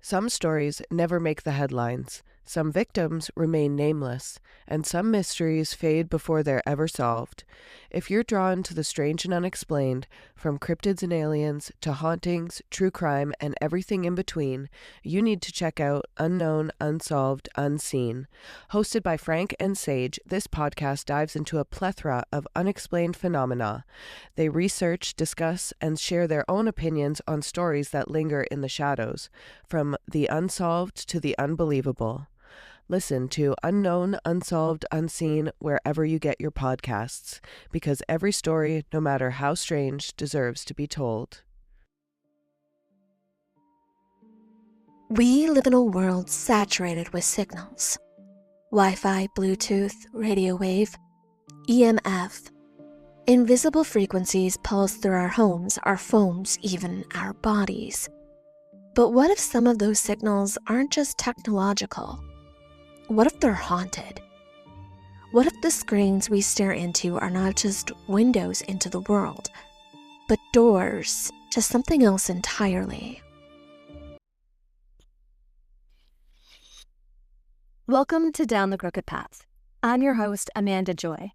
Some stories never make the headlines, some victims remain nameless, and some mysteries fade before they're ever solved. If you're drawn to the strange and unexplained, from cryptids and aliens to hauntings, true crime, and everything in between, you need to check out Unknown, Unsolved, Unseen. Hosted by Frank and Sage, this podcast dives into a plethora of unexplained phenomena. They research, discuss, and share their own opinions on stories that linger in the shadows, from the unsolved to the unbelievable. Listen to Unknown, Unsolved, Unseen wherever you get your podcasts, because every story, no matter how strange, deserves to be told. We live in a world saturated with signals. Wi-Fi, Bluetooth, radio wave, EMF. Invisible frequencies pulse through our homes, our phones, even our bodies. But what if some of those signals aren't just technological? What if they're haunted? What if the screens we stare into are not just windows into the world, but doors to something else entirely? Welcome to Down the Crooked Path. I'm your host, Amanda Joy.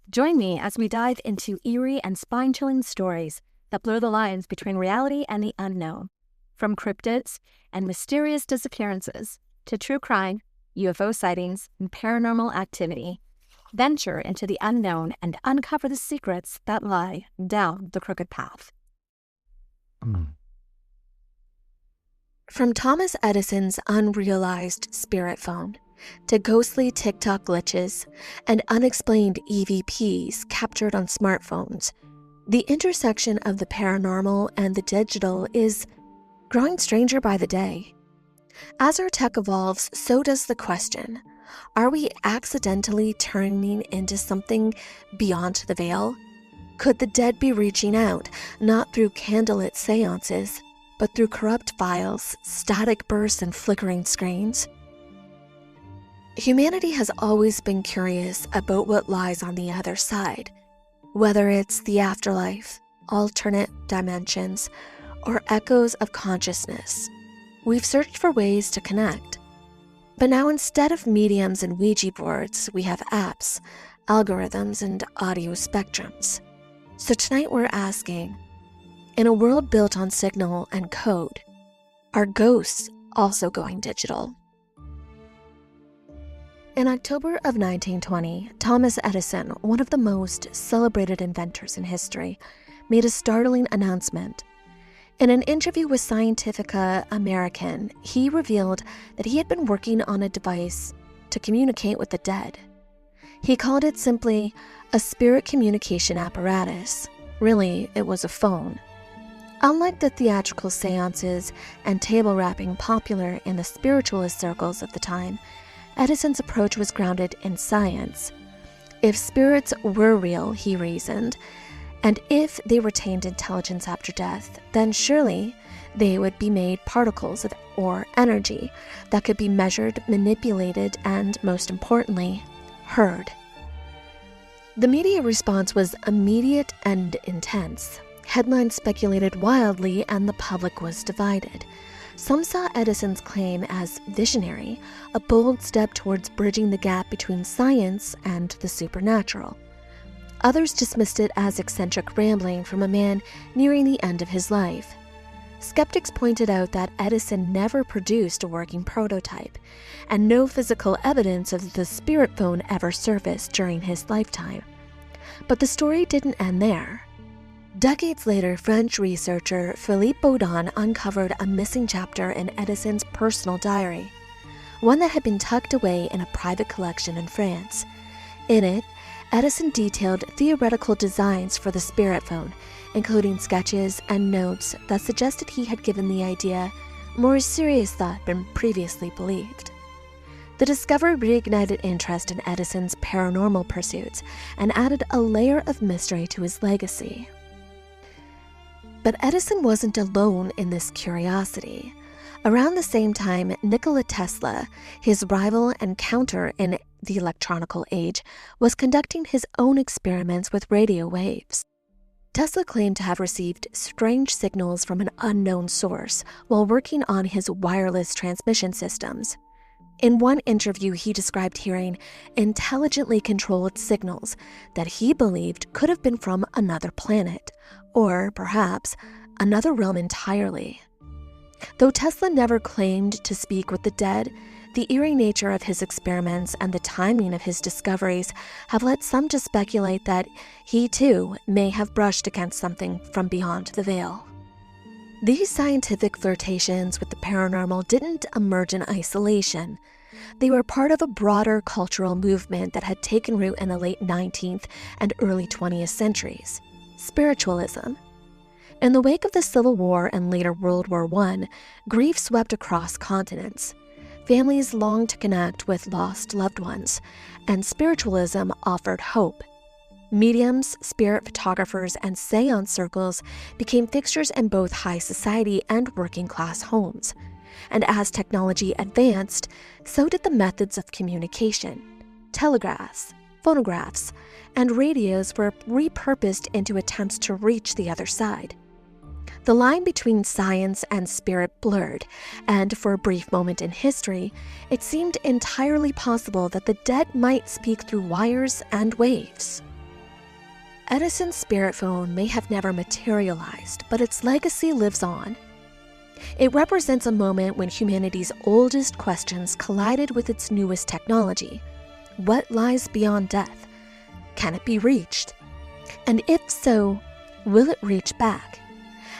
Join me as we dive into eerie and spine-chilling stories that blur the lines between reality and the unknown. From cryptids and mysterious disappearances to true crime, UFO sightings, and paranormal activity, venture into the unknown and uncover the secrets that lie down the crooked path. From Thomas Edison's unrealized spirit phone to ghostly TikTok glitches and unexplained EVPs captured on smartphones, the intersection of the paranormal and the digital is growing stranger by the day. As our tech evolves, so does the question, are we accidentally turning into something beyond the veil? Could the dead be reaching out, not through candlelit seances, but through corrupt files, static bursts, and flickering screens? Humanity has always been curious about what lies on the other side, whether it's the afterlife, alternate dimensions, or echoes of consciousness. We've searched for ways to connect. But now instead of mediums and Ouija boards, we have apps, algorithms, and audio spectrums. So tonight we're asking, in a world built on signal and code, are ghosts also going digital? In October of 1920, Thomas Edison, one of the most celebrated inventors in history, made a startling announcement. In an interview with Scientifica American, he revealed that he had been working on a device to communicate with the dead. He called it simply a spirit communication apparatus. Really, it was a phone. Unlike the theatrical seances and table rapping popular in the spiritualist circles of the time, Edison's approach was grounded in science. If spirits were real, he reasoned, and if they retained intelligence after death, then surely they would be made particles of or energy that could be measured, manipulated, and, most importantly, heard. The media response was immediate and intense. Headlines speculated wildly, and the public was divided. Some saw Edison's claim as visionary, a bold step towards bridging the gap between science and the supernatural. Others dismissed it as eccentric rambling from a man nearing the end of his life. Skeptics pointed out that Edison never produced a working prototype, and no physical evidence of the spirit phone ever surfaced during his lifetime. But the story didn't end there. Decades later, French researcher Philippe Baudin uncovered a missing chapter in Edison's personal diary, one that had been tucked away in a private collection in France. In it, Edison detailed theoretical designs for the spirit phone, including sketches and notes that suggested he had given the idea more serious thought than previously believed. The discovery reignited interest in Edison's paranormal pursuits and added a layer of mystery to his legacy. But Edison wasn't alone in this curiosity. Around the same time, Nikola Tesla, his rival and counter in the electronical age, was conducting his own experiments with radio waves. Tesla claimed to have received strange signals from an unknown source while working on his wireless transmission systems. In one interview, he described hearing intelligently controlled signals that he believed could have been from another planet, or perhaps another realm entirely. Though Tesla never claimed to speak with the dead, the eerie nature of his experiments and the timing of his discoveries have led some to speculate that he too may have brushed against something from beyond the veil. These scientific flirtations with the paranormal didn't emerge in isolation. They were part of a broader cultural movement that had taken root in the late 19th and early 20th centuries: spiritualism. In the wake of the Civil War and later World War I, grief swept across continents. Families longed to connect with lost loved ones, and spiritualism offered hope. Mediums, spirit photographers, and seance circles became fixtures in both high society and working-class homes. And as technology advanced, so did the methods of communication. Telegraphs, phonographs, and radios were repurposed into attempts to reach the other side. The line between science and spirit blurred, and for a brief moment in history, it seemed entirely possible that the dead might speak through wires and waves. Edison's spirit phone may have never materialized, but its legacy lives on. It represents a moment when humanity's oldest questions collided with its newest technology. What lies beyond death? Can it be reached? And if so, will it reach back?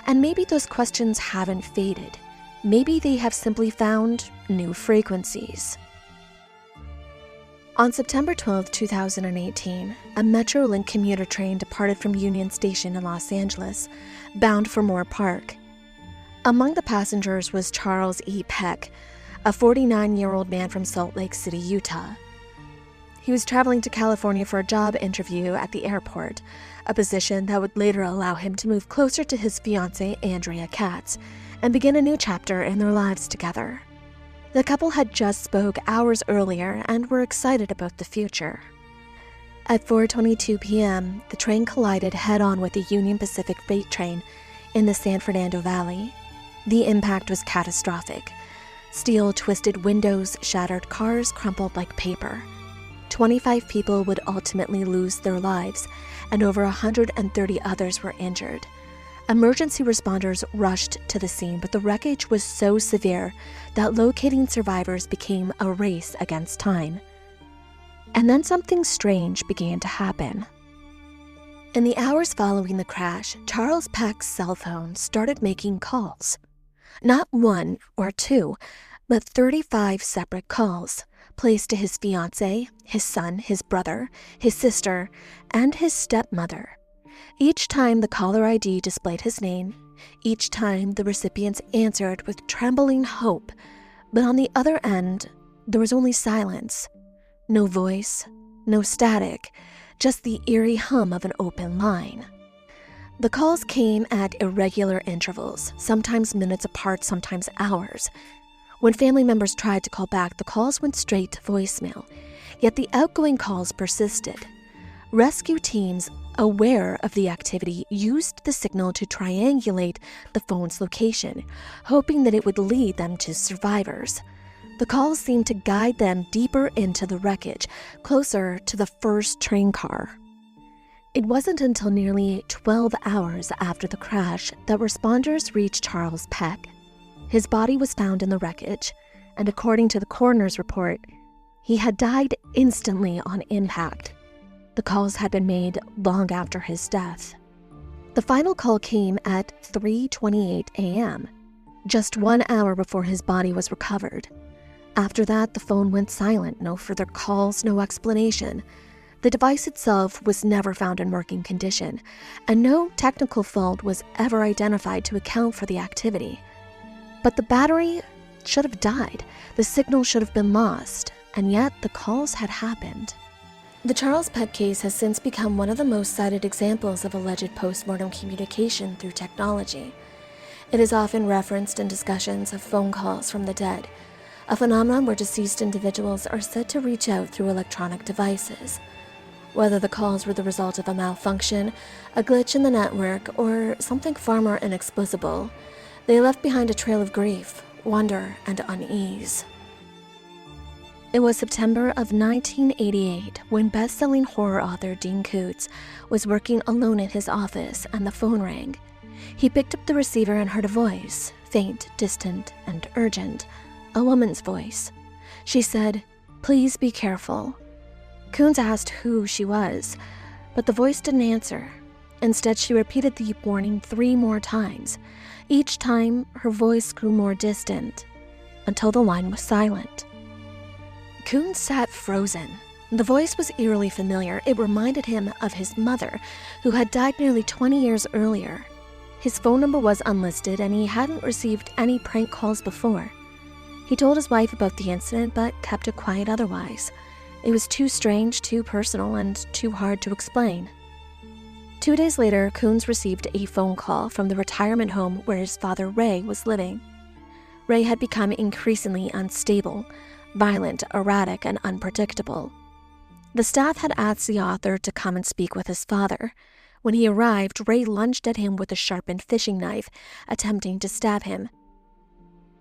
And maybe those questions haven't faded. Maybe they have simply found new frequencies. On September 12, 2018, a Metrolink commuter train departed from Union Station in Los Angeles, bound for Moore Park. Among the passengers was Charles E. Peck, a 49-year-old man from Salt Lake City, Utah. He was traveling to California for a job interview at the airport, a position that would later allow him to move closer to his fiancée, Andrea Katz, and begin a new chapter in their lives together. The couple had just spoke hours earlier and were excited about the future. At 4:22 p.m., the train collided head-on with a Union Pacific freight train in the San Fernando Valley. The impact was catastrophic. Steel twisted windows, shattered cars crumpled like paper. 25 people would ultimately lose their lives, and over 130 others were injured. Emergency responders rushed to the scene, but the wreckage was so severe that locating survivors became a race against time. And then something strange began to happen. In the hours following the crash, Charles Peck's cell phone started making calls. Not one or two, but 35 separate calls, placed to his fiancée, his son, his brother, his sister, and his stepmother. Each time the caller ID displayed his name, each time the recipients answered with trembling hope, but on the other end, there was only silence. No voice, no static, just the eerie hum of an open line. The calls came at irregular intervals, sometimes minutes apart, sometimes hours. When family members tried to call back, the calls went straight to voicemail, yet the outgoing calls persisted. Rescue teams, aware of the activity, used the signal to triangulate the phone's location, hoping that it would lead them to survivors. The calls seemed to guide them deeper into the wreckage, closer to the first train car. It wasn't until nearly 12 hours after the crash that responders reached Charles Peck. His body was found in the wreckage, and according to the coroner's report, he had died instantly on impact. The calls had been made long after his death. The final call came at 3:28 a.m., just 1 hour before his body was recovered. After that, the phone went silent, no further calls, no explanation. The device itself was never found in working condition, and no technical fault was ever identified to account for the activity. But the battery should have died, the signal should have been lost, and yet the calls had happened. The Charles Peck case has since become one of the most cited examples of alleged postmortem communication through technology. It is often referenced in discussions of phone calls from the dead, a phenomenon where deceased individuals are said to reach out through electronic devices. Whether the calls were the result of a malfunction, a glitch in the network, or something far more inexplicable, they left behind a trail of grief, wonder, and unease. It was September of 1988 when best-selling horror author Dean Koontz was working alone in his office and the phone rang. He picked up the receiver and heard a voice, faint, distant, and urgent, a woman's voice. She said, "Please be careful." Koontz asked who she was, but the voice didn't answer. Instead, she repeated the warning 3 more times. Each time, her voice grew more distant, until the line was silent. Koontz sat frozen. The voice was eerily familiar. It reminded him of his mother, who had died nearly 20 years earlier. His phone number was unlisted, and he hadn't received any prank calls before. He told his wife about the incident, but kept it quiet otherwise. It was too strange, too personal, and too hard to explain. 2 days later, Koontz received a phone call from the retirement home where his father, Ray, was living. Ray had become increasingly unstable, violent, erratic, and unpredictable. The staff had asked the author to come and speak with his father. When he arrived, Ray lunged at him with a sharpened fishing knife, attempting to stab him.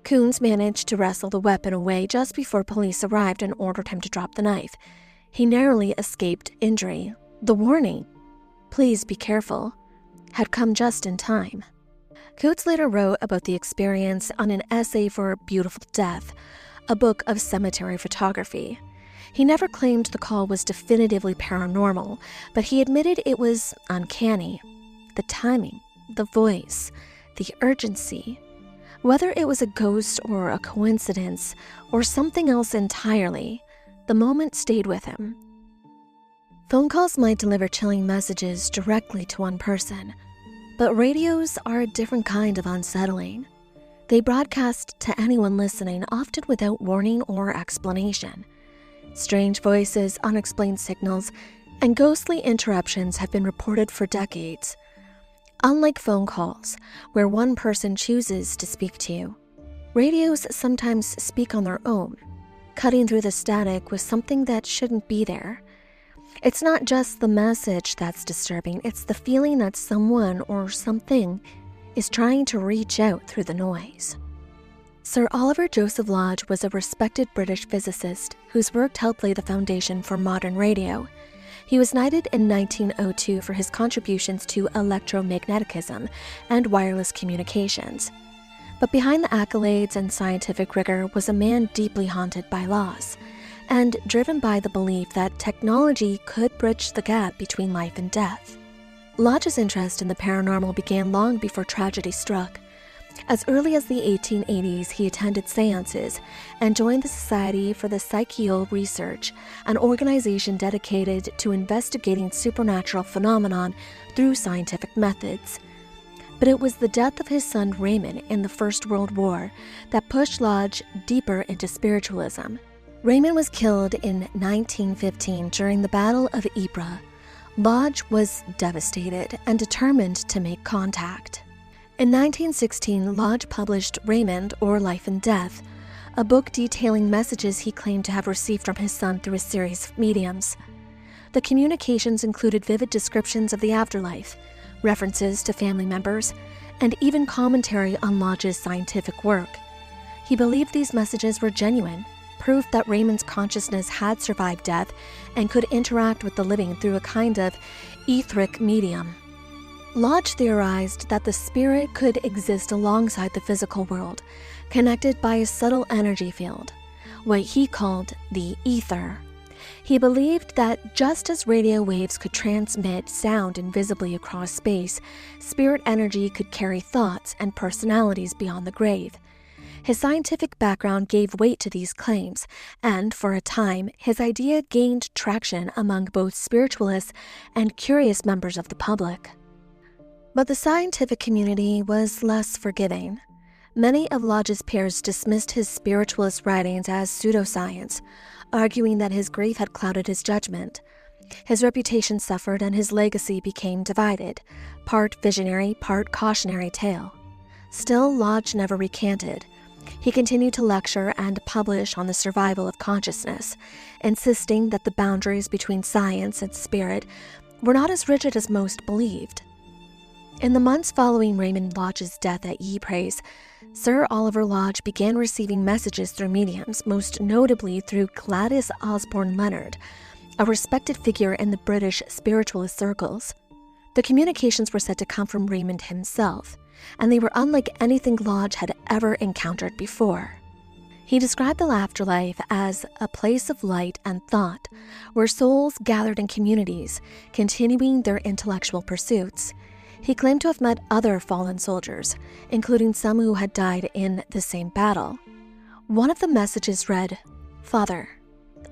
Koontz managed to wrestle the weapon away just before police arrived and ordered him to drop the knife. He narrowly escaped injury. The warning, "Please be careful," had come just in time. Koontz later wrote about the experience on an essay for Beautiful Death, a book of cemetery photography. He never claimed the call was definitively paranormal, but he admitted it was uncanny. The timing, the voice, the urgency. Whether it was a ghost or a coincidence or something else entirely, the moment stayed with him. Phone calls might deliver chilling messages directly to one person, but radios are a different kind of unsettling. They broadcast to anyone listening, often without warning or explanation. Strange voices, unexplained signals, and ghostly interruptions have been reported for decades. Unlike phone calls, where one person chooses to speak to you, radios sometimes speak on their own, cutting through the static with something that shouldn't be there. It's not just the message that's disturbing, it's the feeling that someone or something is trying to reach out through the noise. Sir Oliver Joseph Lodge was a respected British physicist whose work helped lay the foundation for modern radio. He was knighted in 1902 for his contributions to electromagnetism and wireless communications. But behind the accolades and scientific rigor was a man deeply haunted by loss, and driven by the belief that technology could bridge the gap between life and death. Lodge's interest in the paranormal began long before tragedy struck. As early as the 1880s, he attended seances and joined the Society for the Psychical Research, an organization dedicated to investigating supernatural phenomenon through scientific methods. But it was the death of his son Raymond in the First World War that pushed Lodge deeper into spiritualism. Raymond was killed in 1915 during the Battle of Ypres. Lodge was devastated and determined to make contact. In 1916, Lodge published Raymond, or Life and Death, a book detailing messages he claimed to have received from his son through a series of mediums. The communications included vivid descriptions of the afterlife, references to family members, and even commentary on Lodge's scientific work. He believed these messages were genuine, proof that Raymond's consciousness had survived death and could interact with the living through a kind of etheric medium. Lodge theorized that the spirit could exist alongside the physical world, connected by a subtle energy field, what he called the ether. He believed that just as radio waves could transmit sound invisibly across space, spirit energy could carry thoughts and personalities beyond the grave. His scientific background gave weight to these claims, and for a time, his idea gained traction among both spiritualists and curious members of the public. But the scientific community was less forgiving. Many of Lodge's peers dismissed his spiritualist writings as pseudoscience, arguing that his grief had clouded his judgment. His reputation suffered and his legacy became divided, part visionary, part cautionary tale. Still, Lodge never recanted. He continued to lecture and publish on the survival of consciousness, insisting that the boundaries between science and spirit were not as rigid as most believed. In the months following Raymond Lodge's death at Ypres, Sir Oliver Lodge began receiving messages through mediums, most notably through Gladys Osborne Leonard, a respected figure in the British spiritualist circles. The communications were said to come from Raymond himself, and they were unlike anything Lodge had ever encountered before. He described the afterlife as a place of light and thought, where souls gathered in communities, continuing their intellectual pursuits. He claimed to have met other fallen soldiers, including some who had died in the same battle. One of the messages read, "Father,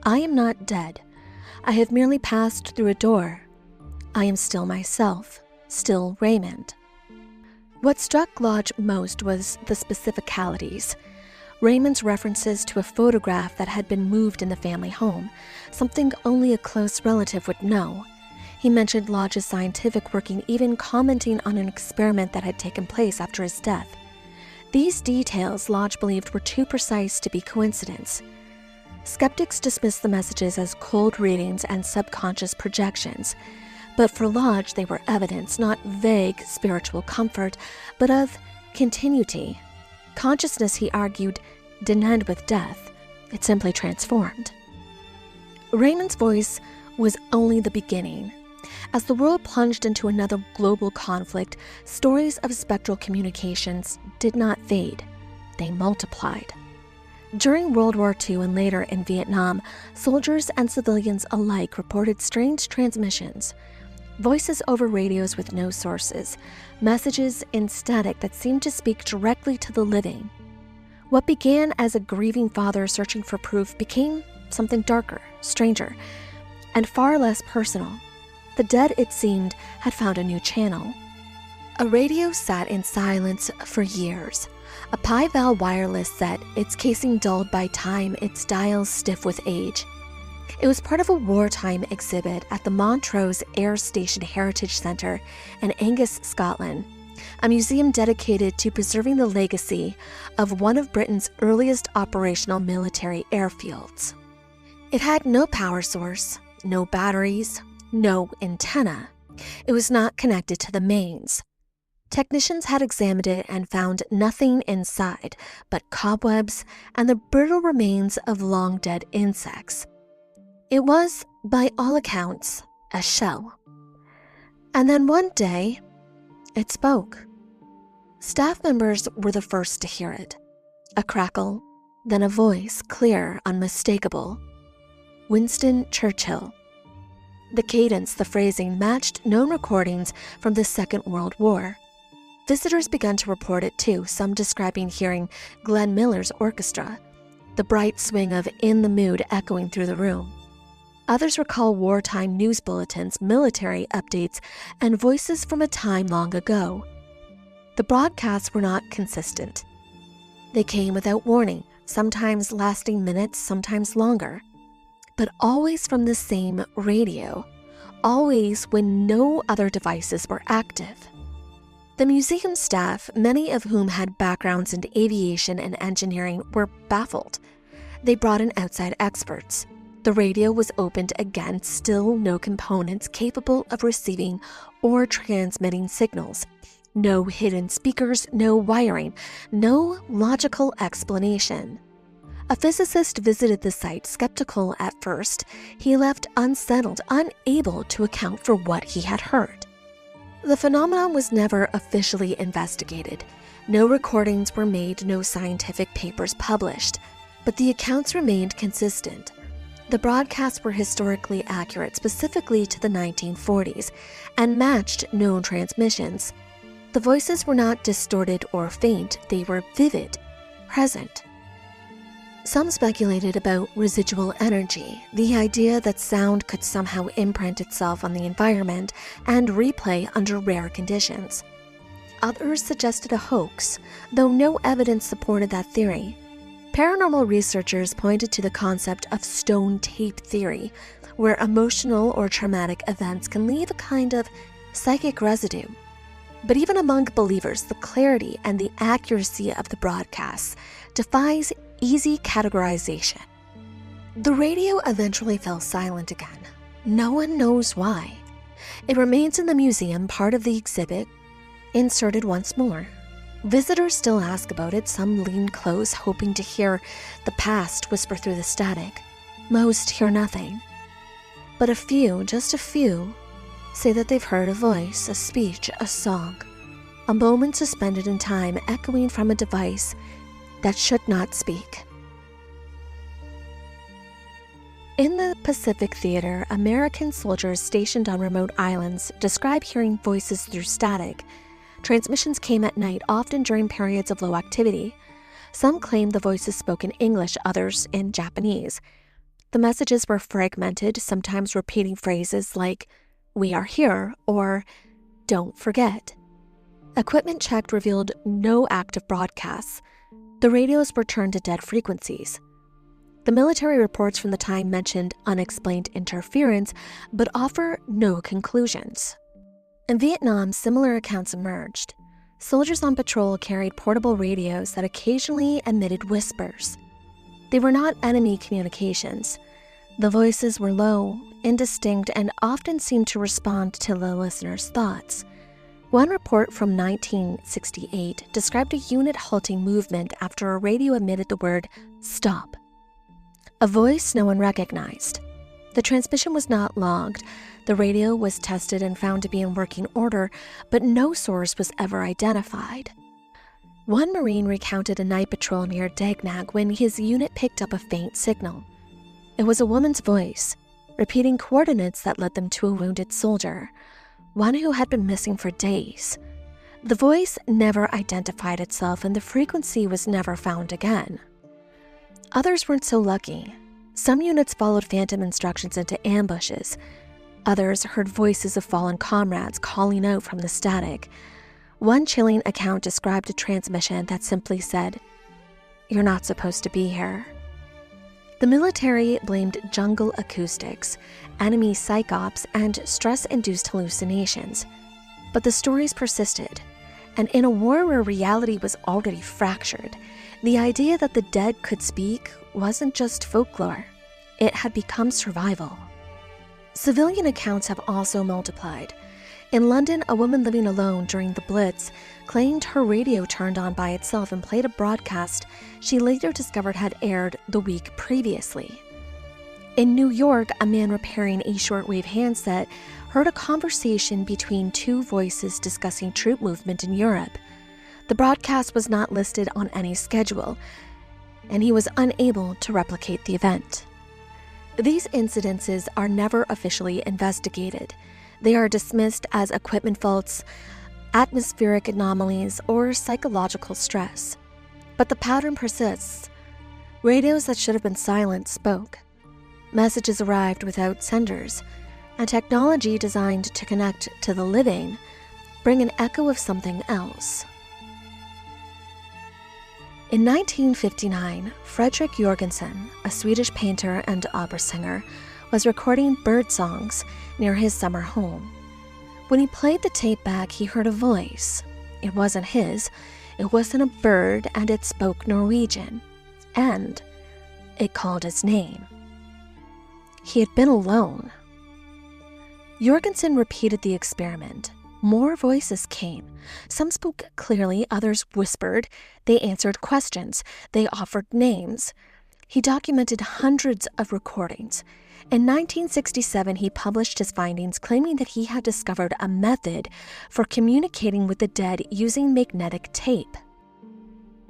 I am not dead. I have merely passed through a door. I am still myself, still Raymond." What struck Lodge most was the specificalities. Raymond's references to a photograph that had been moved in the family home, something only a close relative would know. He mentioned Lodge's scientific working, even commenting on an experiment that had taken place after his death. These details Lodge believed were too precise to be coincidence. Skeptics dismissed the messages as cold readings and subconscious projections, but for Lodge they were evidence, not vague spiritual comfort, but of continuity. Consciousness, he argued, didn't end with death. It simply transformed. Raymond's voice was only the beginning. As the world plunged into another global conflict, stories of spectral communications did not fade. They multiplied. During World War II and later in Vietnam, soldiers and civilians alike reported strange transmissions. Voices over radios with no sources, messages in static that seemed to speak directly to the living. What began as a grieving father searching for proof became something darker, stranger, and far less personal. The dead, it seemed, had found a new channel. A radio sat in silence for years. A Pi-Val wireless set, its casing dulled by time, its dials stiff with age. It was part of a wartime exhibit at the Montrose Air Station Heritage Centre in Angus, Scotland, a museum dedicated to preserving the legacy of one of Britain's earliest operational military airfields. It had no power source, no batteries, no antenna. It was not connected to the mains. Technicians had examined it and found nothing inside but cobwebs and the brittle remains of long-dead insects. It was, by all accounts, a shell. And then one day, it spoke. Staff members were the first to hear it. A crackle, then a voice, clear, unmistakable. Winston Churchill. The cadence, the phrasing, matched known recordings from the Second World War. Visitors began to report it too, some describing hearing Glenn Miller's orchestra, the bright swing of "In the Mood" echoing through the room. Others recall wartime news bulletins, military updates, and voices from a time long ago. The broadcasts were not consistent. They came without warning, sometimes lasting minutes, sometimes longer, but always from the same radio, always when no other devices were active. The museum staff, many of whom had backgrounds in aviation and engineering, were baffled. They brought in outside experts. The radio was opened again, still no components capable of receiving or transmitting signals. No hidden speakers, no wiring, no logical explanation. A physicist visited the site, skeptical at first. He left unsettled, unable to account for what he had heard. The phenomenon was never officially investigated. No recordings were made, no scientific papers published, but the accounts remained consistent. The broadcasts were historically accurate, specifically to the 1940s, and matched known transmissions. The voices were not distorted or faint, they were vivid, present. Some speculated about residual energy, the idea that sound could somehow imprint itself on the environment and replay under rare conditions. Others suggested a hoax, though no evidence supported that theory. Paranormal researchers pointed to the concept of stone tape theory, where emotional or traumatic events can leave a kind of psychic residue. But even among believers, the clarity and the accuracy of the broadcasts defies easy categorization. The radio eventually fell silent again. No one knows why. It remains in the museum, part of the exhibit, inserted once more. Visitors still ask about it. Some lean close, hoping to hear the past whisper through the static. Most hear nothing. But a few, just a few, say that they've heard a voice, a speech, a song, a moment suspended in time echoing from a device that should not speak. In the Pacific Theater, American soldiers stationed on remote islands describe hearing voices through static. Transmissions came at night, often during periods of low activity. Some claim the voices spoke in English, others in Japanese. The messages were fragmented, sometimes repeating phrases like, "We are here," or "Don't forget." Equipment checked revealed no active broadcasts. The radios were turned to dead frequencies. The military reports from the time mentioned unexplained interference, but offer no conclusions. In Vietnam, similar accounts emerged. Soldiers on patrol carried portable radios that occasionally emitted whispers. They were not enemy communications. The voices were low, indistinct, and often seemed to respond to the listener's thoughts. One report from 1968 described a unit halting movement after a radio emitted the word "stop," a voice no one recognized. The transmission was not logged. The radio was tested and found to be in working order, but no source was ever identified. One Marine recounted a night patrol near Dagnag when his unit picked up a faint signal. It was a woman's voice, repeating coordinates that led them to a wounded soldier, one who had been missing for days. The voice never identified itself, and the frequency was never found again. Others weren't so lucky. Some units followed phantom instructions into ambushes. Others heard voices of fallen comrades calling out from the static. One chilling account described a transmission that simply said, "You're not supposed to be here." The military blamed jungle acoustics, enemy psychops, and stress-induced hallucinations. But the stories persisted, and in a war where reality was already fractured, the idea that the dead could speak wasn't just folklore. It had become survival. Civilian accounts have also multiplied. In London, a woman living alone during the Blitz claimed her radio turned on by itself and played a broadcast she later discovered had aired the week previously. In New York, a man repairing a shortwave handset heard a conversation between two voices discussing troop movement in Europe. The broadcast was not listed on any schedule, and he was unable to replicate the event. These incidences are never officially investigated. They are dismissed as equipment faults, atmospheric anomalies, or psychological stress. But the pattern persists. Radios that should have been silent spoke. Messages arrived without senders, and technology designed to connect to the living bring an echo of something else. In 1959, Fredrik Jorgensen, a Swedish painter and opera singer, was recording bird songs near his summer home. When he played the tape back, he heard a voice. It wasn't his. It wasn't a bird, and it spoke Norwegian. And it called his name. He had been alone. Jorgensen repeated the experiment. More voices came. Some spoke clearly, others whispered. They answered questions. They offered names. He documented hundreds of recordings. In 1967, he published his findings, claiming that he had discovered a method for communicating with the dead using magnetic tape.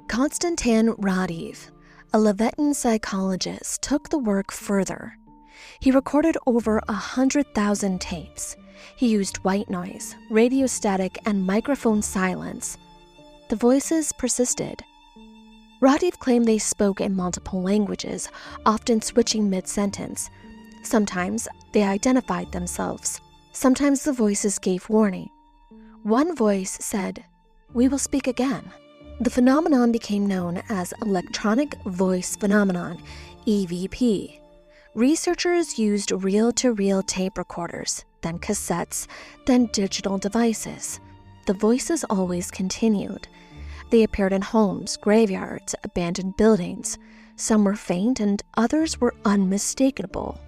Konstantin Radiv, a Levitan psychologist, took the work further. He recorded over 100,000 tapes. He used white noise, radio static, and microphone silence. The voices persisted. Radiv claimed they spoke in multiple languages, often switching mid-sentence. Sometimes they identified themselves. Sometimes the voices gave warning. One voice said, "We will speak again." The phenomenon became known as Electronic Voice Phenomenon, EVP. Researchers used reel-to-reel tape recorders, then cassettes, then digital devices. the voices always continued. They appeared in homes, graveyards, abandoned buildings. Some were faint and others were unmistakable.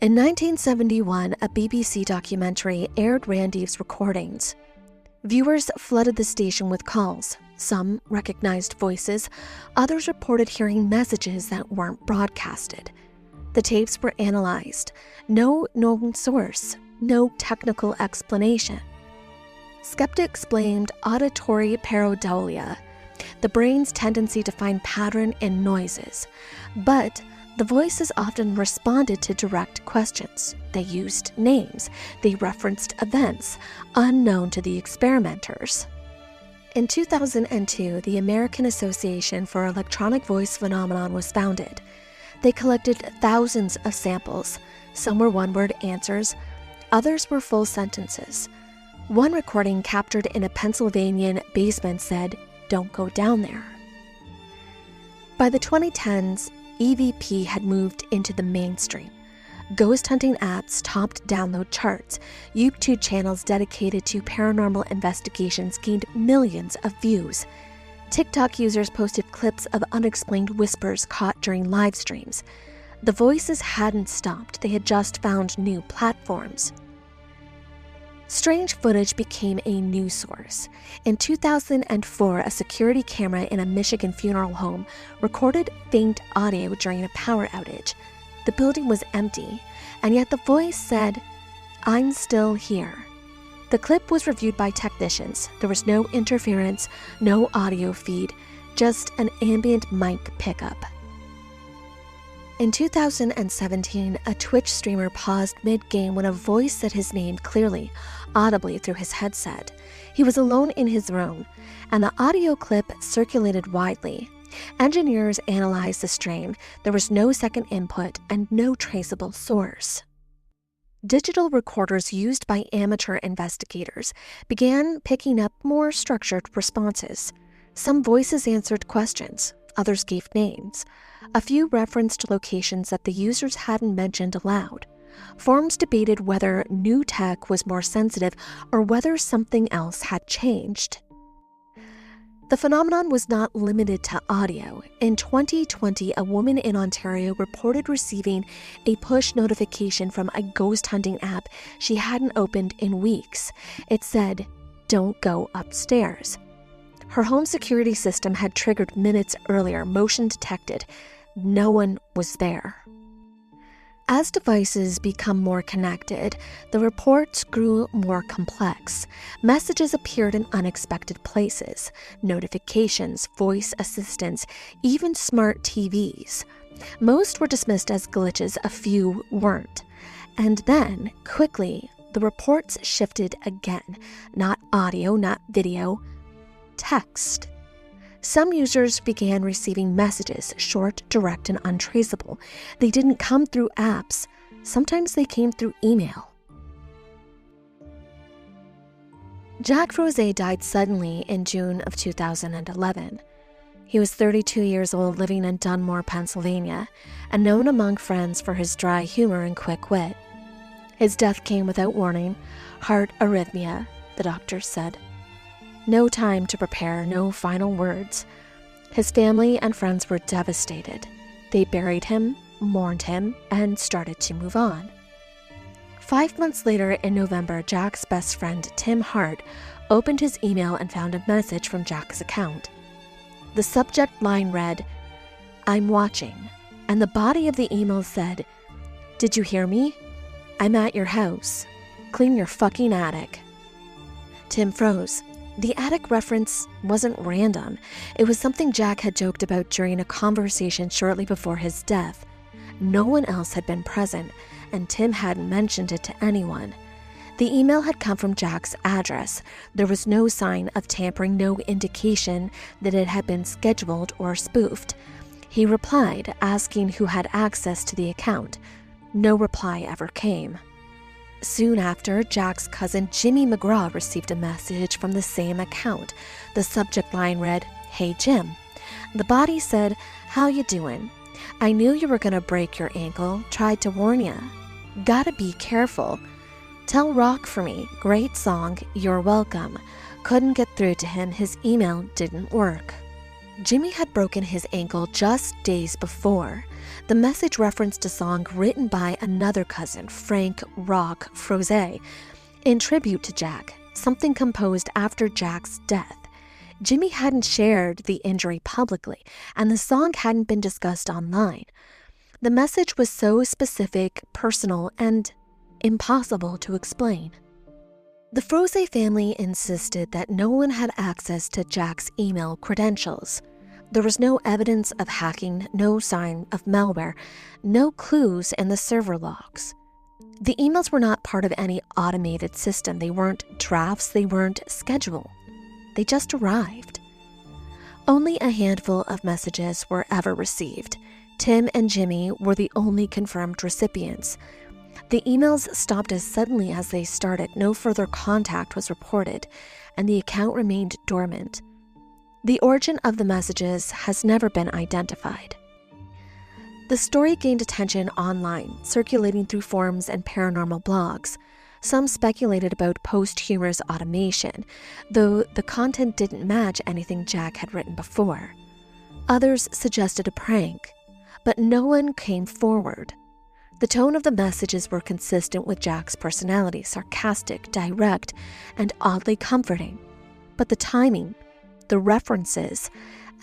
In 1971, a BBC documentary aired Randive's recordings. Viewers flooded the station with calls. Some recognized voices, others reported hearing messages that weren't broadcasted. The tapes were analyzed. No known source, no technical explanation. Skeptics blamed auditory pareidolia, the brain's tendency to find pattern in noises. But the voices often responded to direct questions. They used names. They referenced events unknown to the experimenters. In 2002, the American Association for Electronic Voice Phenomenon was founded. They collected thousands of samples. Some were one-word answers. Others were full sentences. One recording captured in a Pennsylvania basement said, "Don't go down there." By the 2010s, EVP had moved into the mainstream. Ghost hunting apps topped download charts. YouTube channels dedicated to paranormal investigations gained millions of views. TikTok users posted clips of unexplained whispers caught during live streams. The voices hadn't stopped, they had just found new platforms. Strange footage became a news source. In 2004, a security camera in a Michigan funeral home recorded faint audio during a power outage. The building was empty, and yet the voice said, "I'm still here." The clip was reviewed by technicians. There was no interference, no audio feed, just an ambient mic pickup. In 2017, a Twitch streamer paused mid-game when a voice said his name clearly, audibly through his headset. He was alone in his room, and the audio clip circulated widely. Engineers analyzed the stream. There was no second input and no traceable source. Digital recorders used by amateur investigators began picking up more structured responses. Some voices answered questions, others gave names. A few referenced locations that the users hadn't mentioned aloud. Forums debated whether new tech was more sensitive or whether something else had changed. The phenomenon was not limited to audio. In 2020, a woman in Ontario reported receiving a push notification from a ghost hunting app she hadn't opened in weeks. It said, "Don't go upstairs." Her home security system had triggered minutes earlier, motion detected. No one was there. As devices become more connected, the reports grew more complex. Messages appeared in unexpected places, notifications, voice assistants, even smart TVs. Most were dismissed as glitches, a few weren't. And then, quickly, the reports shifted again. Not audio, not video, text. Some users began receiving messages, short, direct, and untraceable. They didn't come through apps. Sometimes they came through email. Jack Rose died suddenly in June of 2011. He was 32 years old, living in Dunmore, Pennsylvania, and known among friends for his dry humor and quick wit. His death came without warning, heart arrhythmia, the doctors said. No time to prepare, no final words. His family and friends were devastated. They buried him, mourned him, and started to move on. 5 months later, in November, Jack's best friend, Tim Hart, opened his email and found a message from Jack's account. The subject line read, "I'm watching," and the body of the email said, "Did you hear me? I'm at your house. Clean your fucking attic." Tim froze. The attic reference wasn't random. It was something Jack had joked about during a conversation shortly before his death. No one else had been present, and Tim hadn't mentioned it to anyone. The email had come from Jack's address. There was no sign of tampering, no indication that it had been scheduled or spoofed. He replied, asking who had access to the account. No reply ever came. Soon after, Jack's cousin Jimmy McGraw received a message from the same account. The subject line read, "Hey Jim." The body said, "How you doing? I knew you were gonna break your ankle, tried to warn ya. Gotta be careful. Tell Rock for me, great song, you're welcome. couldn't get through to him, his email didn't work. Jimmy had broken his ankle just days before. The message referenced a song written by another cousin, Frank "Rock" Froese, in tribute to Jack, something composed after Jack's death. Jimmy hadn't shared the injury publicly, and the song hadn't been discussed online. The message was so specific, personal, and impossible to explain. The Froese family insisted that no one had access to Jack's email credentials. There was no evidence of hacking, no sign of malware, no clues in the server logs. The emails were not part of any automated system. They weren't drafts, they weren't scheduled. They just arrived. Only a handful of messages were ever received. Tim and Jimmy were the only confirmed recipients. The emails stopped as suddenly as they started. No further contact was reported, and the account remained dormant. The origin of the messages has never been identified. The story gained attention online, circulating through forums and paranormal blogs. Some speculated about posthumous automation, though the content didn't match anything Jack had written before. Others suggested a prank, but no one came forward. The tone of the messages were consistent with Jack's personality, sarcastic, direct, and oddly comforting. But the timing, the references,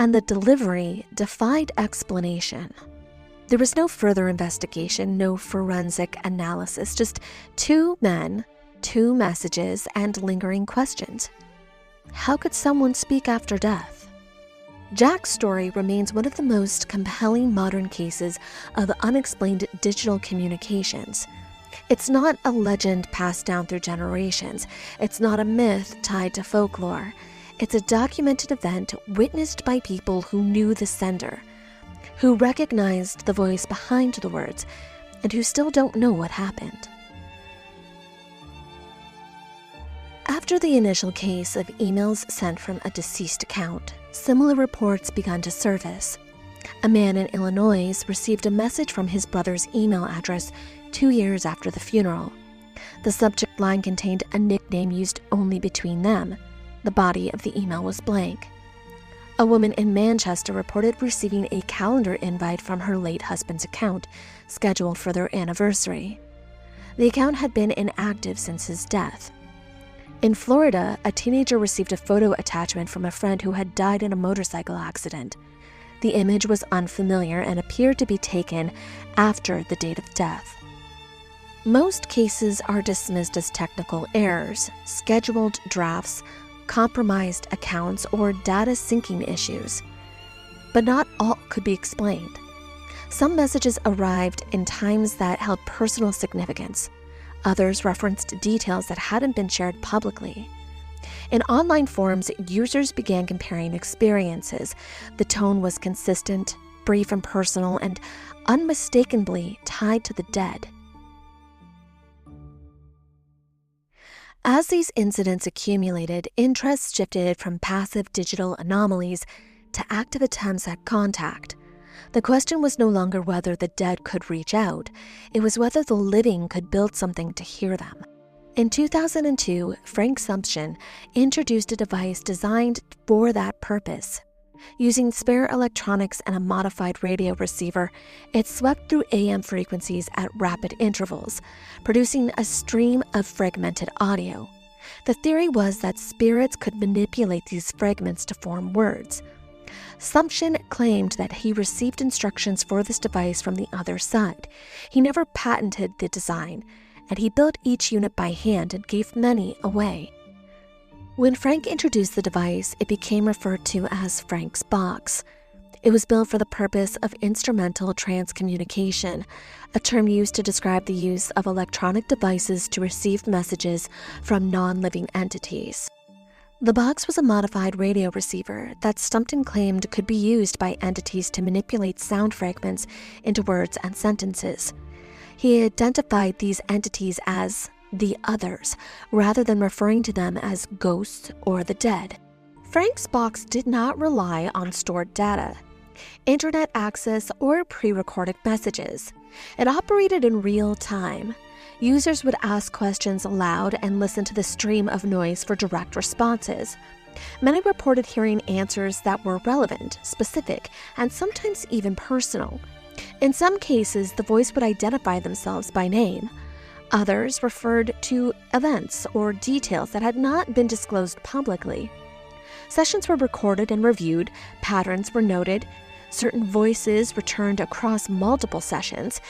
and the delivery defied explanation. There was no further investigation, no forensic analysis, just two men, two messages, and lingering questions. How could someone speak after death? Jack's story remains one of the most compelling modern cases of unexplained digital communications. It's not a legend passed down through generations. It's not a myth tied to folklore. It's a documented event witnessed by people who knew the sender, who recognized the voice behind the words, and who still don't know what happened. After the initial case of emails sent from a deceased account, similar reports began to surface. A man in Illinois received a message from his brother's email address 2 years after the funeral. The subject line contained a nickname used only between them. The body of the email was blank. A woman in Manchester reported receiving a calendar invite from her late husband's account, scheduled for their anniversary. The account had been inactive since his death. In Florida, a teenager received a photo attachment from a friend who had died in a motorcycle accident. The image was unfamiliar and appeared to be taken after the date of death. Most cases are dismissed as technical errors, scheduled drafts, compromised accounts, or data syncing issues. But not all could be explained. Some messages arrived in times that held personal significance. Others referenced details that hadn't been shared publicly. In online forums, users began comparing experiences. The tone was consistent, brief and personal, and unmistakably tied to the dead. As these incidents accumulated, interest shifted from passive digital anomalies to active attempts at contact. The question was no longer whether the dead could reach out, it was whether the living could build something to hear them. In 2002, Frank Sumption introduced a device designed for that purpose. Using spare electronics and a modified radio receiver, it swept through AM frequencies at rapid intervals, producing a stream of fragmented audio. The theory was that spirits could manipulate these fragments to form words. Sumption claimed that he received instructions for this device from the other side. He never patented the design, and he built each unit by hand and gave many away. When Frank introduced the device, it became referred to as Frank's box. It was built for the purpose of instrumental transcommunication, a term used to describe the use of electronic devices to receive messages from non-living entities. The box was a modified radio receiver that Sumption claimed could be used by entities to manipulate sound fragments into words and sentences. He identified these entities as the others, rather than referring to them as ghosts or the dead. Frank's box did not rely on stored data, internet access, or pre-recorded messages. It operated in real time. Users would ask questions aloud and listen to the stream of noise for direct responses. Many reported hearing answers that were relevant, specific, and sometimes even personal. In some cases, the voice would identify themselves by name. Others referred to events or details that had not been disclosed publicly. Sessions were recorded and reviewed, patterns were noted, certain voices returned across multiple sessions,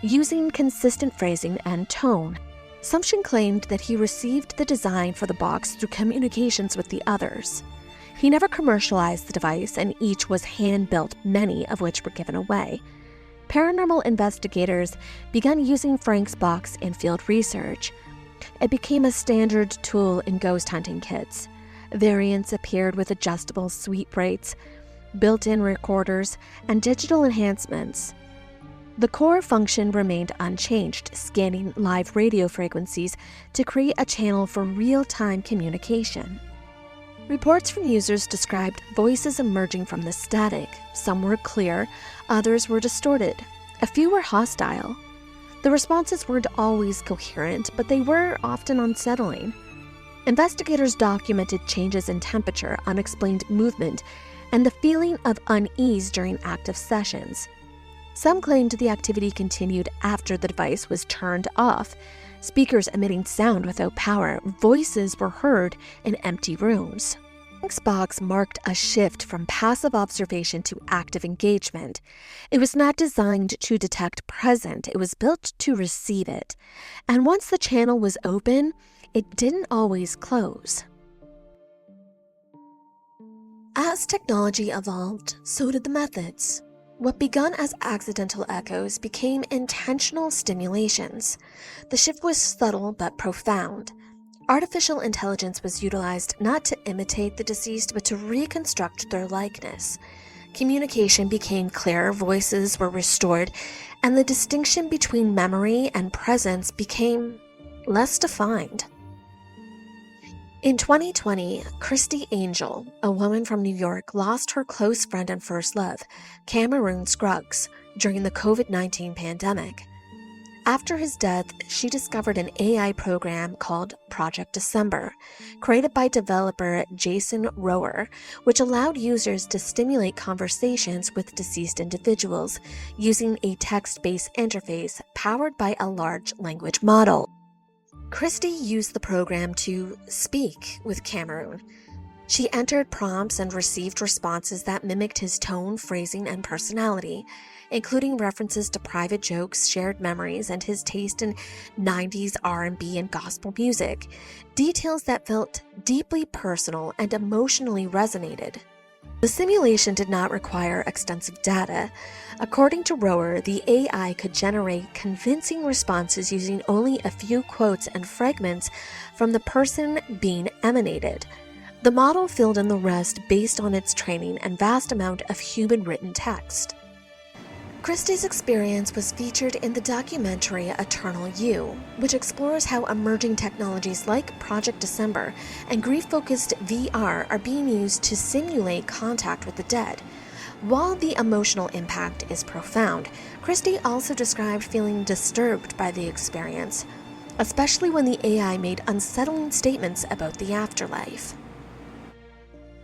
using consistent phrasing and tone. Sumption claimed that he received the design for the box through communications with the others. He never commercialized the device, and each was hand-built, many of which were given away. Paranormal investigators began using Frank's box in field research. It became a standard tool in ghost hunting kits. Variants appeared with adjustable sweep rates, built-in recorders, and digital enhancements. The core function remained unchanged, scanning live radio frequencies to create a channel for real-time communication. Reports from users described voices emerging from the static. Some were clear, others were distorted. A few were hostile. The responses weren't always coherent, but they were often unsettling. Investigators documented changes in temperature, unexplained movement, and the feeling of unease during active sessions. Some claimed the activity continued after the device was turned off. Speakers emitting sound without power, voices were heard in empty rooms. Frank's box marked a shift from passive observation to active engagement. It was not designed to detect present, it was built to receive it. And once the channel was open, it didn't always close. As technology evolved, so did the methods. What begun as accidental echoes became intentional stimulations. The shift was subtle but profound. Artificial intelligence was utilized not to imitate the deceased but to reconstruct their likeness. Communication became clearer, voices were restored, and the distinction between memory and presence became less defined. In 2020, Christy Angel, a woman from New York, lost her close friend and first love, Cameron Scruggs, during the COVID-19 pandemic. After his death, she discovered an AI program called Project December, created by developer Jason Rower, which allowed users to stimulate conversations with deceased individuals using a text-based interface powered by a large language model. Christy used the program to speak with Cameron. She entered prompts and received responses that mimicked his tone, phrasing, and personality, including references to private jokes, shared memories, and his taste in 90s R&B and gospel music, details that felt deeply personal and emotionally resonated. The simulation did not require extensive data. According to Rower, the AI could generate convincing responses using only a few quotes and fragments from the person being emanated. The model filled in the rest based on its training and vast amount of human-written text. Christie's experience was featured in the documentary Eternal You, which explores how emerging technologies like Project December and grief-focused VR are being used to simulate contact with the dead. While the emotional impact is profound, Christie also described feeling disturbed by the experience, especially when the AI made unsettling statements about the afterlife.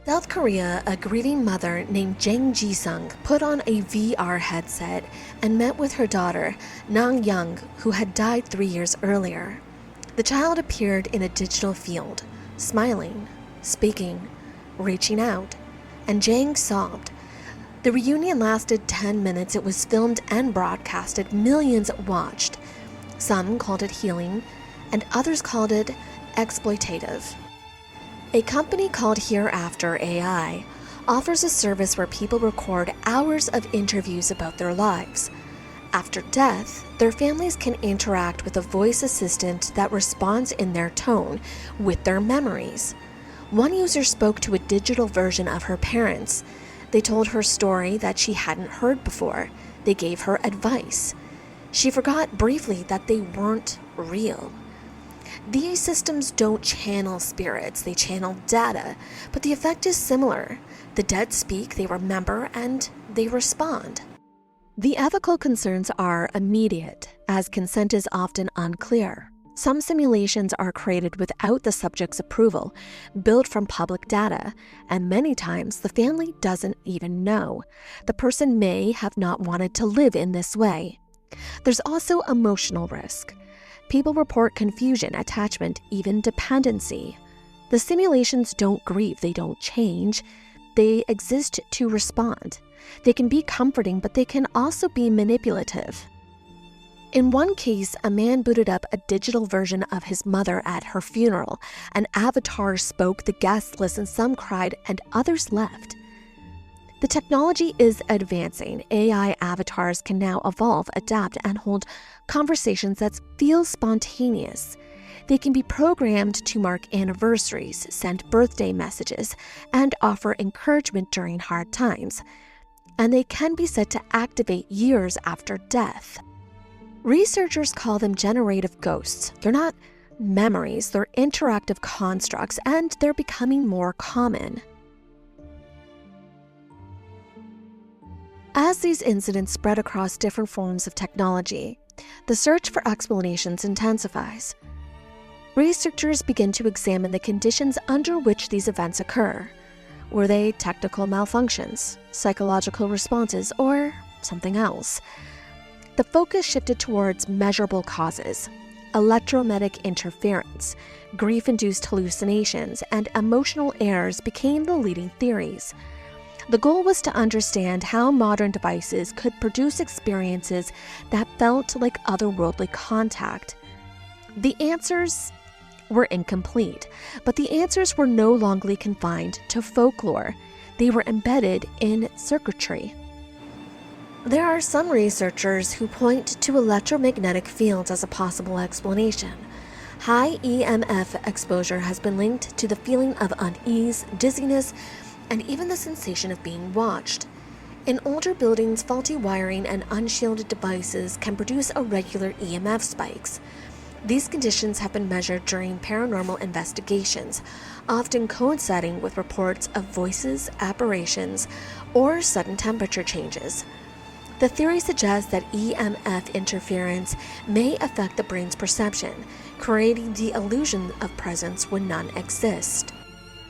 South Korea, a grieving mother named Jang Ji-sung put on a VR headset and met with her daughter, Nang Young, who had died 3 years earlier. The child appeared in a digital field, smiling, speaking, reaching out, and Jang sobbed. The reunion lasted 10 minutes. It was filmed and broadcasted. Millions watched. Some called it healing, and others called it exploitative. A company called Hereafter AI offers a service where people record hours of interviews about their lives. After death, their families can interact with a voice assistant that responds in their tone with their memories. One user spoke to a digital version of her parents. They told her story that she hadn't heard before. They gave her advice. She forgot briefly that they weren't real. These systems don't channel spirits, they channel data, but the effect is similar. The dead speak, they remember, and they respond. The ethical concerns are immediate, as consent is often unclear. Some simulations are created without the subject's approval, built from public data, and many times the family doesn't even know. The person may have not wanted to live in this way. There's also emotional risk. People report confusion, attachment, even dependency. The simulations don't grieve, they don't change. They exist to respond. They can be comforting, but they can also be manipulative. In one case, a man booted up a digital version of his mother at her funeral. An avatar spoke, the guests listened, some cried, and others left. The technology is advancing. AI avatars can now evolve, adapt, and hold conversations that feel spontaneous. They can be programmed to mark anniversaries, send birthday messages, and offer encouragement during hard times. And they can be said to activate years after death. Researchers call them generative ghosts. They're not memories, they're interactive constructs, and they're becoming more common. As these incidents spread across different forms of technology, the search for explanations intensifies. Researchers begin to examine the conditions under which these events occur. Were they technical malfunctions, psychological responses, or something else? The focus shifted towards measurable causes. Electromagnetic interference, grief-induced hallucinations, and emotional errors became the leading theories. The goal was to understand how modern devices could produce experiences that felt like otherworldly contact. The answers were incomplete, but the answers were no longer confined to folklore. They were embedded in circuitry. There are some researchers who point to electromagnetic fields as a possible explanation. High EMF exposure has been linked to the feeling of unease, dizziness, and even the sensation of being watched. In older buildings, faulty wiring and unshielded devices can produce irregular EMF spikes. These conditions have been measured during paranormal investigations, often coinciding with reports of voices, apparitions, or sudden temperature changes. The theory suggests that EMF interference may affect the brain's perception, creating the illusion of presence when none exists.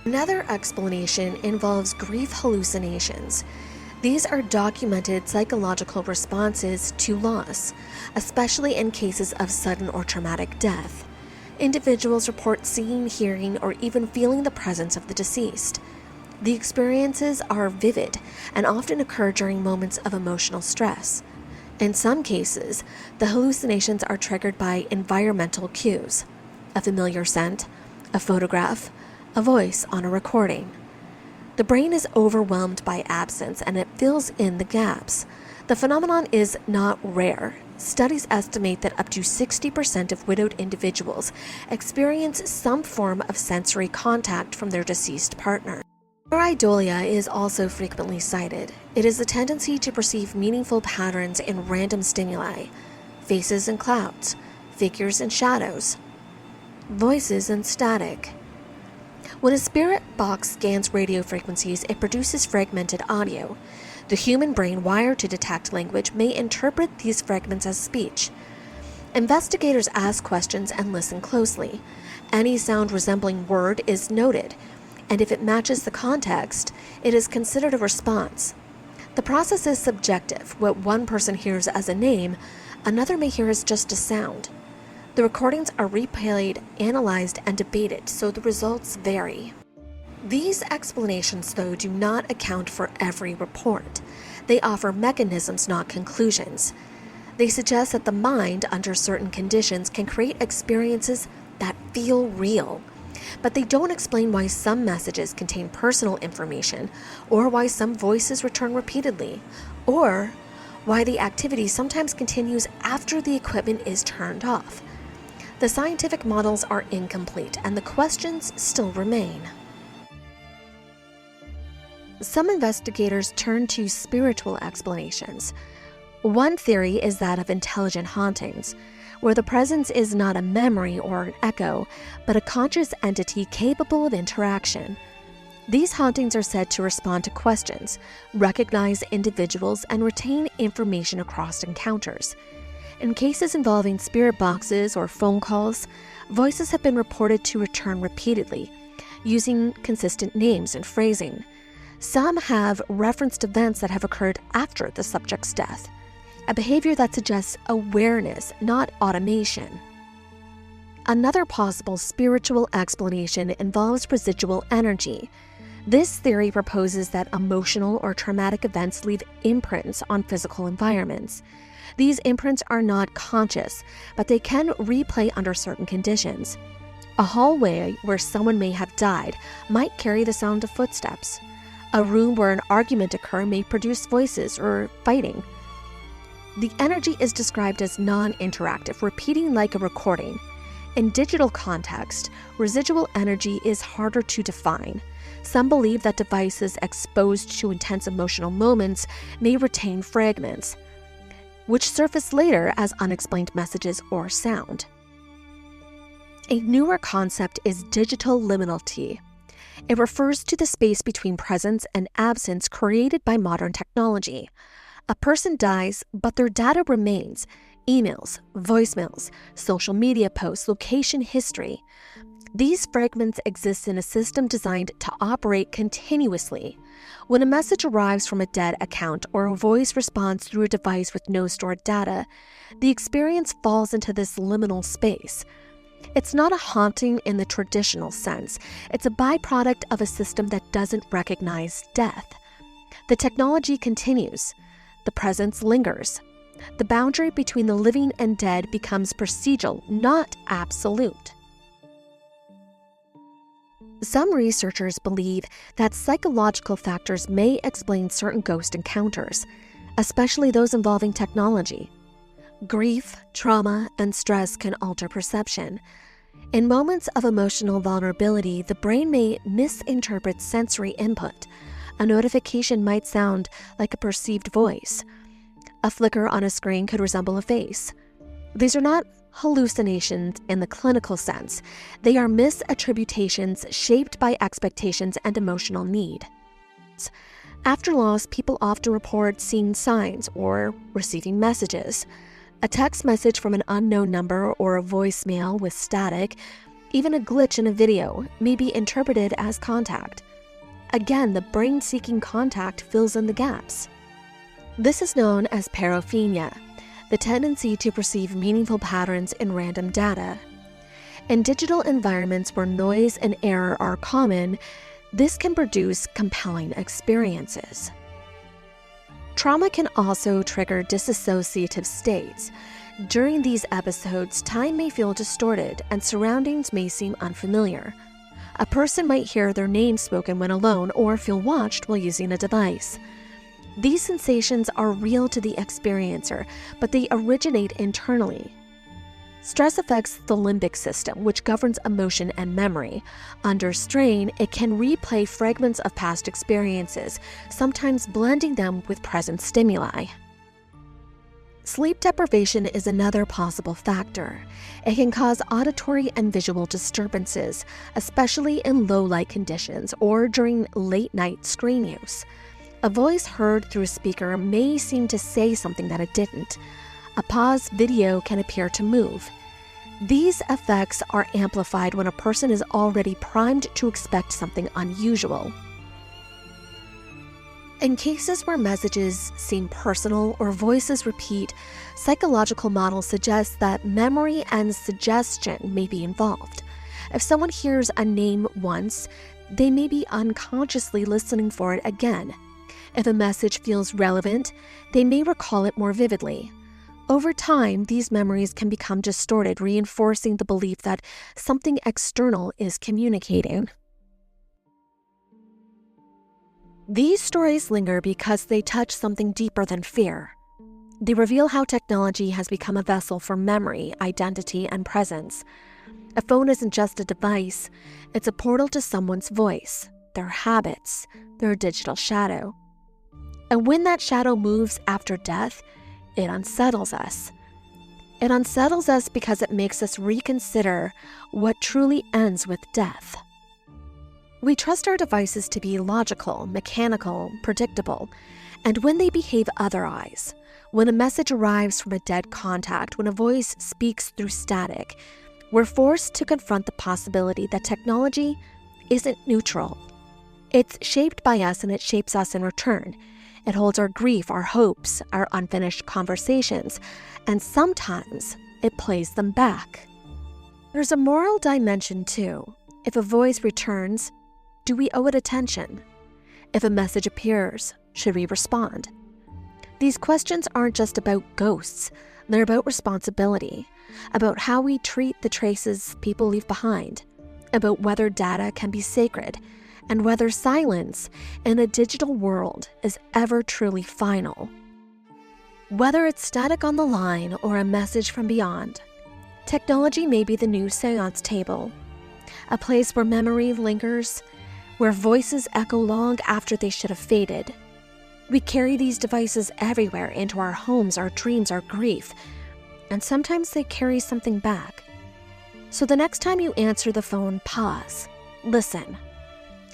Another explanation involves grief hallucinations. These are documented psychological responses to loss, especially in cases of sudden or traumatic death. Individuals report seeing, hearing, or even feeling the presence of the deceased. The experiences are vivid and often occur during moments of emotional stress. In some cases, the hallucinations are triggered by environmental cues: a familiar scent, a photograph, a voice on a recording. The brain is overwhelmed by absence and it fills in the gaps. The phenomenon is not rare. Studies estimate that up to 60% of widowed individuals experience some form of sensory contact from their deceased partner. Pareidolia is also frequently cited. It is the tendency to perceive meaningful patterns in random stimuli, faces and clouds, figures and shadows, voices and static. When a spirit box scans radio frequencies, it produces fragmented audio. The human brain, wired to detect language, may interpret these fragments as speech. Investigators ask questions and listen closely. Any sound resembling word is noted, and if it matches the context, it is considered a response. The process is subjective. What one person hears as a name, another may hear as just a sound. The recordings are replayed, analyzed, and debated, so the results vary. These explanations, though, do not account for every report. They offer mechanisms, not conclusions. They suggest that the mind, under certain conditions, can create experiences that feel real. But they don't explain why some messages contain personal information, or why some voices return repeatedly, or why the activity sometimes continues after the equipment is turned off. The scientific models are incomplete, and the questions still remain. Some investigators turn to spiritual explanations. One theory is that of intelligent hauntings, where the presence is not a memory or an echo, but a conscious entity capable of interaction. These hauntings are said to respond to questions, recognize individuals, and retain information across encounters. In cases involving spirit boxes or phone calls, voices have been reported to return repeatedly, using consistent names and phrasing. Some have referenced events that have occurred after the subject's death, a behavior that suggests awareness, not automation. Another possible spiritual explanation involves residual energy. This theory proposes that emotional or traumatic events leave imprints on physical environments. These imprints are not conscious, but they can replay under certain conditions. A hallway where someone may have died might carry the sound of footsteps. A room where an argument occurred may produce voices or fighting. The energy is described as non-interactive, repeating like a recording. In digital context, residual energy is harder to define. Some believe that devices exposed to intense emotional moments may retain fragments, which surface later as unexplained messages or sound. A newer concept is digital liminality. It refers to the space between presence and absence created by modern technology. A person dies, but their data remains: emails, voicemails, social media posts, location history. These fragments exist in a system designed to operate continuously. When a message arrives from a dead account or a voice responds through a device with no stored data, the experience falls into this liminal space. It's not a haunting in the traditional sense. It's a byproduct of a system that doesn't recognize death. The technology continues. The presence lingers. The boundary between the living and dead becomes procedural, not absolute. Some researchers believe that psychological factors may explain certain ghost encounters, especially those involving technology. Grief, trauma, and stress can alter perception. In moments of emotional vulnerability, the brain may misinterpret sensory input. A notification might sound like a perceived voice. A flicker on a screen could resemble a face. These are not hallucinations in the clinical sense. They are misattributations shaped by expectations and emotional need. After loss, people often report seeing signs or receiving messages. A text message from an unknown number or a voicemail with static, even a glitch in a video, may be interpreted as contact. Again, the brain seeking contact fills in the gaps. This is known as parophenia, the tendency to perceive meaningful patterns in random data. In digital environments where noise and error are common, this can produce compelling experiences. Trauma can also trigger dissociative states. During these episodes, time may feel distorted and surroundings may seem unfamiliar. A person might hear their name spoken when alone or feel watched while using a device. These sensations are real to the experiencer, but they originate internally. Stress affects the limbic system, which governs emotion and memory. Under strain, it can replay fragments of past experiences, sometimes blending them with present stimuli. Sleep deprivation is another possible factor. It can cause auditory and visual disturbances, especially in low-light conditions or during late-night screen use. A voice heard through a speaker may seem to say something that it didn't. A paused video can appear to move. These effects are amplified when a person is already primed to expect something unusual. In cases where messages seem personal or voices repeat, psychological models suggest that memory and suggestion may be involved. If someone hears a name once, they may be unconsciously listening for it again. If a message feels relevant, they may recall it more vividly. Over time, these memories can become distorted, reinforcing the belief that something external is communicating. These stories linger because they touch something deeper than fear. They reveal how technology has become a vessel for memory, identity, and presence. A phone isn't just a device, it's a portal to someone's voice, their habits, their digital shadow. And when that shadow moves after death, it unsettles us. It unsettles us because it makes us reconsider what truly ends with death. We trust our devices to be logical, mechanical, predictable, and when they behave otherwise, when a message arrives from a dead contact, when a voice speaks through static, we're forced to confront the possibility that technology isn't neutral. It's shaped by us and it shapes us in return. It holds our grief, our hopes, our unfinished conversations, and sometimes it plays them back. There's a moral dimension too. If a voice returns, do we owe it attention? If a message appears, should we respond? These questions aren't just about ghosts. They're about responsibility, about how we treat the traces people leave behind, about whether data can be sacred, and whether silence in a digital world is ever truly final. Whether it's static on the line or a message from beyond, technology may be the new seance table, a place where memory lingers, where voices echo long after they should have faded. We carry these devices everywhere into our homes, our dreams, our grief, and sometimes they carry something back. So the next time you answer the phone, pause, listen.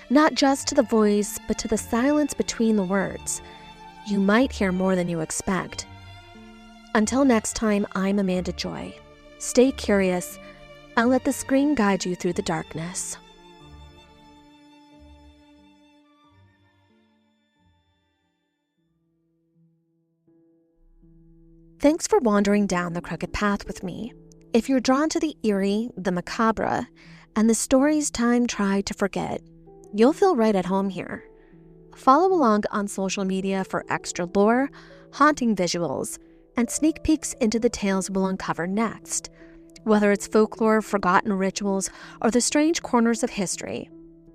Not just to the voice, but to the silence between the words. You might hear more than you expect. Until next time, I'm Amanda Joy. Stay curious and let the screen guide you through the darkness. Thanks for wandering down the crooked path with me. If you're drawn to the eerie, the macabre, and the stories time tried to forget, you'll feel right at home here. Follow along on social media for extra lore, haunting visuals, and sneak peeks into the tales we'll uncover next. Whether it's folklore, forgotten rituals, or the strange corners of history,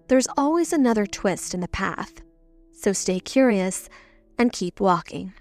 there's always another twist in the path. So stay curious and keep walking.